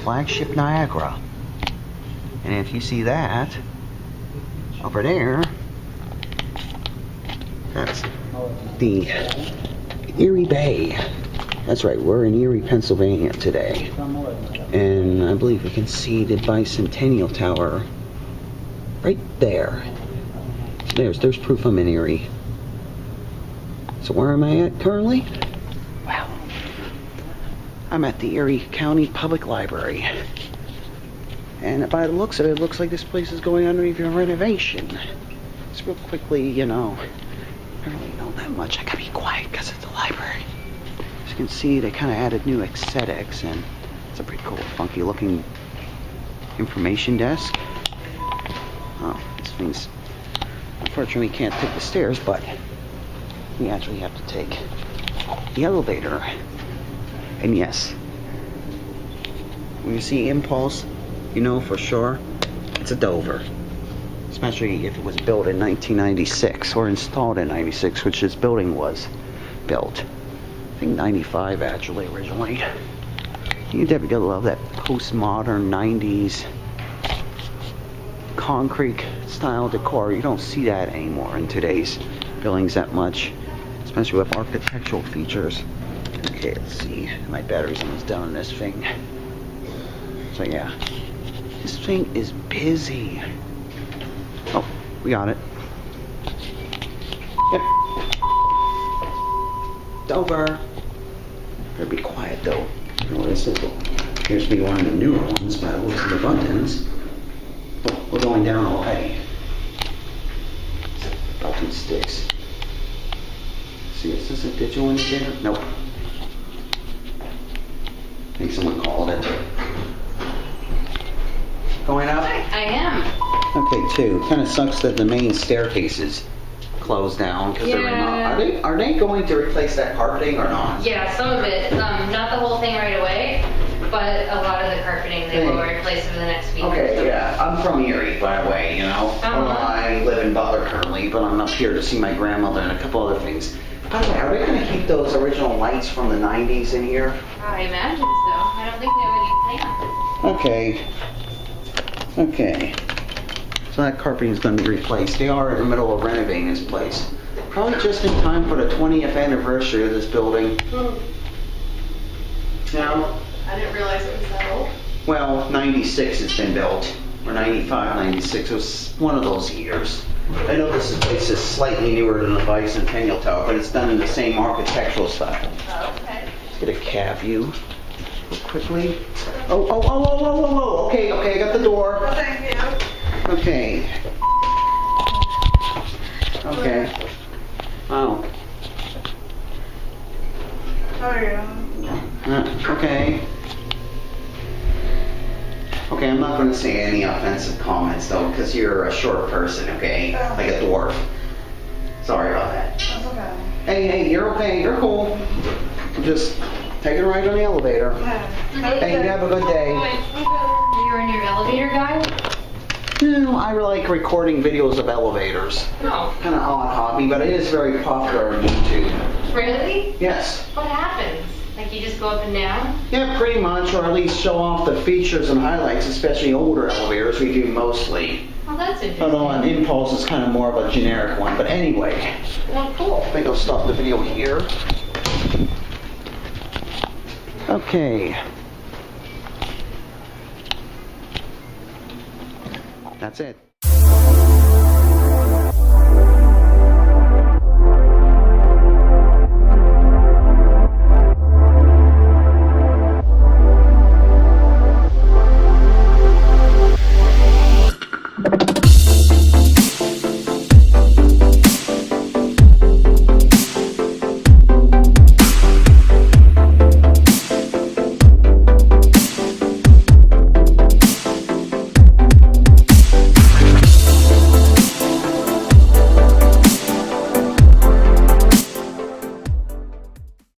flagship Niagara. And if you see that over there, that's the Erie Bay. That's right, we're in Erie, Pennsylvania today. And I believe we can see the Bicentennial Tower right there. There's proof I'm in Erie. So where am I at currently? Well, I'm at the Erie County Public Library. And by the looks of it, it looks like this place is going under a renovation. Just real quickly, you know, I don't really know that much. I gotta be quiet because it's a library. As you can see, they kind of added new aesthetics, and it's a pretty cool, funky looking information desk. Oh, this thing's, unfortunately can't take the stairs, but we actually have to take the elevator. And yes, when you see Impulse, you know for sure it's a Dover. Especially if it was built in 1996 or installed in 96, which this building was built. I think 95 actually originally. You definitely love that postmodern 90s concrete style decor. You don't see that anymore in today's buildings that much, especially with architectural features. Okay, let's see. My battery's almost done on this thing. So yeah, this thing is busy. Oh, we got it. Yep. Dover. Better be quiet though. Oh, this appears to be one of the newer ones by the looks of the buttons. Oh, we're going down already. Button sticks. See, is this a digital indicator? Nope. I think someone called it. Going up? I am. Okay, two. Kind of sucks that the main staircase is closed down because they're remodeled. Are they going to replace that carpeting or not? Yeah, some of it. Not the whole thing right away, but a lot of the carpeting they will replace over the next week. Okay, yeah. I'm from Erie, by the way, you know. I live in Butler currently, but I'm up here to see my grandmother and a couple other things. By the way, are they going to keep those original lights from the 90s in here? I imagine so. I don't think they have any plans. Okay. Okay. So that carpeting is going to be replaced. They are in the middle of renovating this place. Probably just in time for the 20th anniversary of this building. Now, I didn't realize it was that old. well, 96 it's been built. Or 95, 96. It was one of those years. I know this place is slightly newer than the Bicentennial Tower, but it's done in the same architectural style. Oh, okay. Let's get a cab view quickly. Oh. Okay, I got the door. Well, thank you. Okay. Okay. Wow. Oh, yeah. Okay. Okay, I'm not going to say any offensive comments though, because you're a short person, okay? Like a dwarf. Sorry about that. That's okay. Hey, you're okay. You're cool. Just take it right on the elevator. Hey, you have a good day. You're in your elevator guy? No, I like recording videos of elevators. No. Kind of odd hobby, but it is very popular on YouTube. Really? Yes. What happens? Like you just go up and down? Yeah, pretty much, or at least show off the features and highlights, especially older elevators we do mostly. Oh, that's interesting. Although an Impulse is kind of more of a generic one, but anyway. Well, cool. I think I'll stop the video here. Okay. That's it.